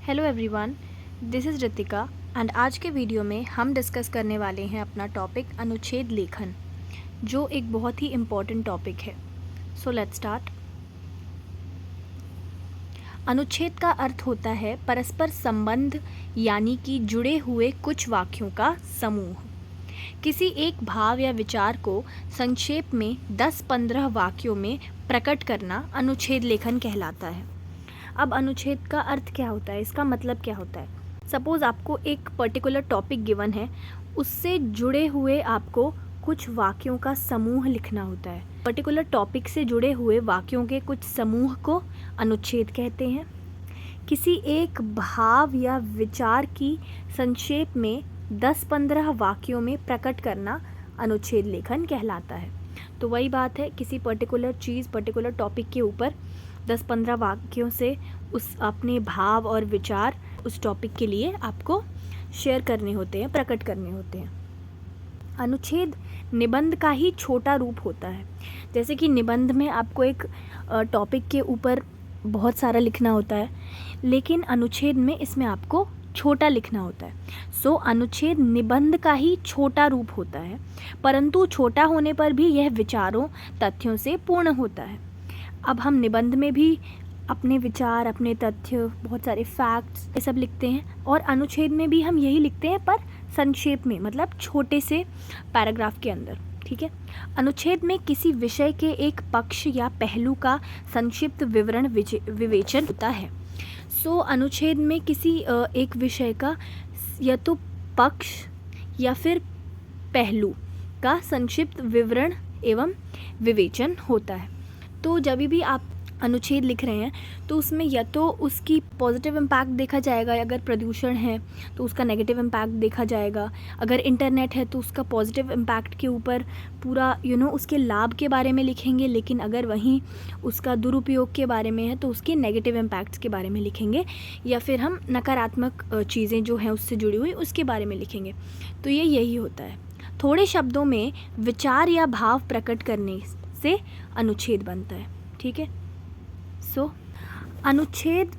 Hello everyone, this is Ritika and आज के video में हम डिस्कस करने वाले हैं अपना टॉपिक अनुच्छेद लेखन, जो एक बहुत ही इम्पॉर्टेंट टॉपिक है। So let's start. अनुच्छेद का अर्थ होता है परस्पर संबंध, यानी कि जुड़े हुए कुछ वाक्यों का समूह। किसी एक भाव या विचार को संक्षेप में 10-15 वाक्यों में प्रकट करना अनुच्छेद लेखन कहलाता है। अब अनुच्छेद का अर्थ क्या होता है, इसका मतलब क्या होता है? सपोज़ आपको एक पर्टिकुलर टॉपिक गिवन है, उससे जुड़े हुए आपको कुछ वाक्यों का समूह लिखना होता है। पर्टिकुलर टॉपिक से जुड़े हुए वाक्यों के कुछ समूह को अनुच्छेद कहते हैं। किसी एक भाव या विचार की संक्षेप में 10-15 वाक्यों में प्रकट करना अनुच्छेद लेखन कहलाता है। तो वही बात है, किसी पर्टिकुलर चीज़, पर्टिकुलर टॉपिक के ऊपर 10-15 वाक्यों से उस अपने भाव और विचार उस टॉपिक के लिए आपको शेयर करने होते हैं, प्रकट करने होते हैं। अनुच्छेद निबंध का ही छोटा रूप होता है। जैसे कि निबंध में आपको एक टॉपिक के ऊपर बहुत सारा लिखना होता है, लेकिन अनुच्छेद में इसमें आपको छोटा लिखना होता है। सो अनुच्छेद निबंध का ही छोटा रूप होता है, परंतु छोटा होने पर भी यह विचारों, तथ्यों से पूर्ण होता है। अब हम निबंध में भी अपने विचार, अपने तथ्य, बहुत सारे फैक्ट्स ये सब लिखते हैं, और अनुच्छेद में भी हम यही लिखते हैं, पर संक्षेप में, मतलब छोटे से पैराग्राफ के अंदर। ठीक है। अनुच्छेद में किसी विषय के एक पक्ष या पहलू का संक्षिप्त विवरण विवेचन होता है। सो अनुच्छेद में किसी एक विषय का या तो पक्ष या फिर पहलू का संक्षिप्त विवरण एवं विवेचन होता है। तो जब भी आप अनुच्छेद लिख रहे हैं तो उसमें या तो उसकी पॉजिटिव इम्पैक्ट देखा जाएगा, अगर प्रदूषण है तो उसका नेगेटिव इम्पैक्ट देखा जाएगा, अगर इंटरनेट है तो उसका पॉजिटिव इम्पैक्ट के ऊपर पूरा उसके लाभ के बारे में लिखेंगे, लेकिन अगर वहीं उसका दुरुपयोग के बारे में है तो उसके नेगेटिव इम्पैक्ट्स के बारे में लिखेंगे, या फिर हम नकारात्मक चीज़ें जो हैं उससे जुड़ी हुई उसके बारे में लिखेंगे। तो यही होता है। थोड़े शब्दों में विचार या भाव प्रकट करने से अनुच्छेद बनता है। ठीक है। सो अनुच्छेद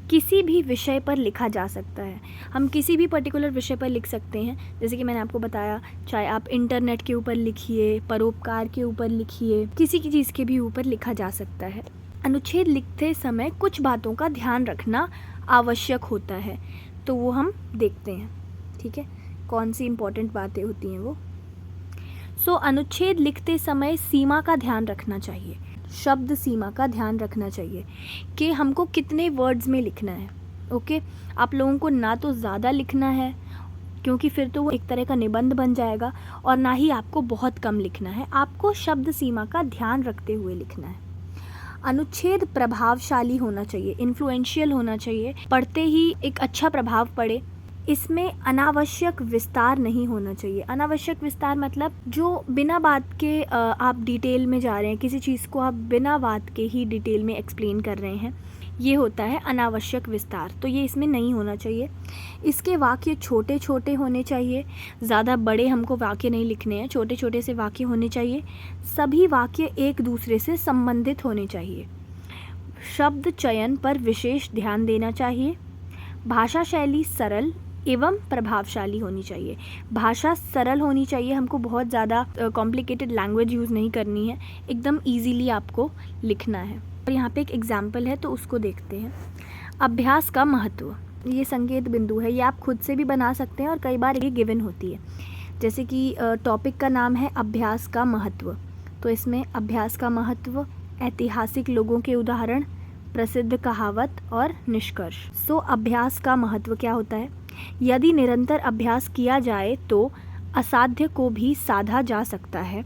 किसी भी विषय पर लिखा जा सकता है। हम किसी भी पर्टिकुलर विषय पर लिख सकते हैं, जैसे कि मैंने आपको बताया, चाहे आप इंटरनेट के ऊपर लिखिए, परोपकार के ऊपर लिखिए, किसी की चीज़ के भी ऊपर लिखा जा सकता है। अनुच्छेद लिखते समय कुछ बातों का ध्यान रखना आवश्यक होता है, तो वो हम देखते हैं। ठीक है, कौन सी इम्पोर्टेंट बातें होती हैं वो। सो अनुच्छेद लिखते समय सीमा का ध्यान रखना चाहिए, शब्द सीमा का ध्यान रखना चाहिए कि हमको कितने वर्ड्स में लिखना है। ओके, आप लोगों को ना तो ज़्यादा लिखना है, क्योंकि फिर तो वो एक तरह का निबंध बन जाएगा, और ना ही आपको बहुत कम लिखना है। आपको शब्द सीमा का ध्यान रखते हुए लिखना है। अनुच्छेद प्रभावशाली होना चाहिए, इन्फ्लुएंशियल होना चाहिए, पढ़ते ही एक अच्छा प्रभाव पड़े। इसमें अनावश्यक विस्तार नहीं होना चाहिए। अनावश्यक विस्तार मतलब जो बिना बात के आप डिटेल में जा रहे हैं, किसी चीज़ को आप बिना बात के ही डिटेल में एक्सप्लेन कर रहे हैं, ये होता है अनावश्यक विस्तार। तो ये इसमें नहीं होना चाहिए। इसके वाक्य छोटे छोटे होने चाहिए, ज़्यादा बड़े हमको वाक्य नहीं लिखने हैं, छोटे छोटे से वाक्य होने चाहिए। सभी वाक्य एक दूसरे से संबंधित होने चाहिए। शब्द चयन पर विशेष ध्यान देना चाहिए। भाषा शैली सरल एवं प्रभावशाली होनी चाहिए। भाषा सरल होनी चाहिए, हमको बहुत ज़्यादा कॉम्प्लिकेटेड लैंग्वेज यूज़ नहीं करनी है, एकदम इजीली आपको लिखना है। और यहाँ पे एक एग्जाम्पल है, तो उसको देखते हैं। अभ्यास का महत्व, ये संकेत बिंदु है, ये आप खुद से भी बना सकते हैं और कई बार ये गिवन होती है। जैसे कि टॉपिक का नाम है अभ्यास का महत्व, तो इसमें अभ्यास का महत्व, ऐतिहासिक लोगों के उदाहरण, प्रसिद्ध कहावत और निष्कर्ष। सो अभ्यास का महत्व क्या होता है? यदि निरंतर अभ्यास किया जाए तो असाध्य को भी साधा जा सकता है।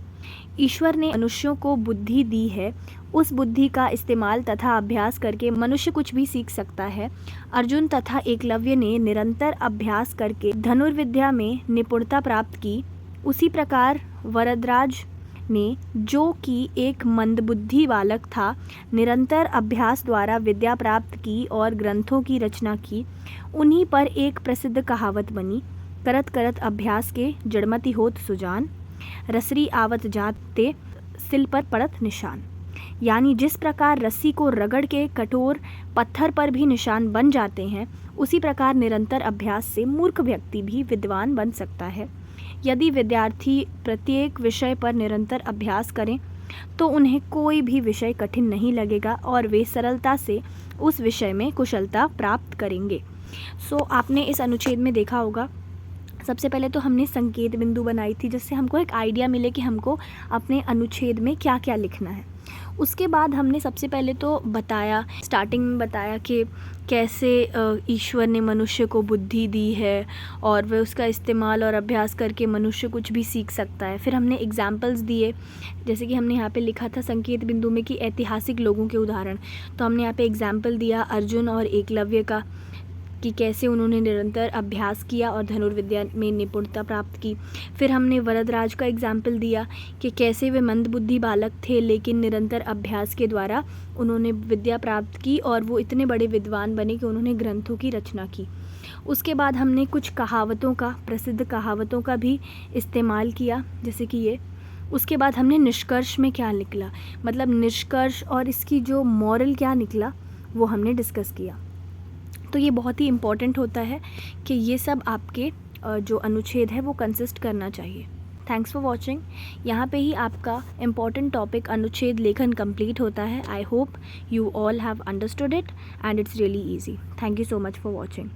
ईश्वर ने मनुष्यों को बुद्धि दी है, उस बुद्धि का इस्तेमाल तथा अभ्यास करके मनुष्य कुछ भी सीख सकता है। अर्जुन तथा एकलव्य ने निरंतर अभ्यास करके धनुर्विद्या में निपुणता प्राप्त की, उसी प्रकार वरदराज ने, जो कि एक मंदबुद्धि बालक था, निरंतर अभ्यास द्वारा विद्या प्राप्त की और ग्रंथों की रचना की। उन्हीं पर एक प्रसिद्ध कहावत बनी, करत करत अभ्यास के जड़मति होत सुजान, रसरी आवत जाते सिल पर पड़त निशान। यानी जिस प्रकार रस्सी को रगड़ के कठोर पत्थर पर भी निशान बन जाते हैं, उसी प्रकार निरंतर अभ्यास से मूर्ख व्यक्ति भी विद्वान बन सकता है। यदि विद्यार्थी प्रत्येक विषय पर निरंतर अभ्यास करें तो उन्हें कोई भी विषय कठिन नहीं लगेगा और वे सरलता से उस विषय में कुशलता प्राप्त करेंगे। आपने इस अनुच्छेद में देखा होगा, सबसे पहले तो हमने संकेत बिंदु बनाई थी जिससे हमको एक आइडिया मिले कि हमको अपने अनुच्छेद में क्या क्या लिखना है। उसके बाद हमने सबसे पहले तो बताया, स्टार्टिंग में बताया कि कैसे ईश्वर ने मनुष्य को बुद्धि दी है और वह उसका इस्तेमाल और अभ्यास करके मनुष्य कुछ भी सीख सकता है। फिर हमने एग्जाम्पल्स दिए, जैसे कि हमने यहाँ पे लिखा था संकेत बिंदु में कि ऐतिहासिक लोगों के उदाहरण, तो हमने यहाँ पे एग्जाम्पल दिया अर्जुन और एकलव्य का, कि कैसे उन्होंने निरंतर अभ्यास किया और धनुर्विद्या में निपुणता प्राप्त की। फिर हमने वरदराज का एग्जाम्पल दिया कि कैसे वे मंदबुद्धि बालक थे लेकिन निरंतर अभ्यास के द्वारा उन्होंने विद्या प्राप्त की और वो इतने बड़े विद्वान बने कि उन्होंने ग्रंथों की रचना की। उसके बाद हमने कुछ कहावतों का, प्रसिद्ध कहावतों का भी इस्तेमाल किया, जैसे कि ये। उसके बाद हमने निष्कर्ष में क्या निकला, मतलब निष्कर्ष और इसकी जो मॉरल क्या निकला वो हमने डिस्कस किया। तो ये बहुत ही इम्पॉर्टेंट होता है कि ये सब आपके जो अनुच्छेद है वो कंसिस्ट करना चाहिए। Thanks for watching. यहाँ पे ही आपका इम्पॉर्टेंट टॉपिक अनुच्छेद लेखन कंप्लीट होता है। I hope you all have understood it and it's really easy. Thank you so much for watching.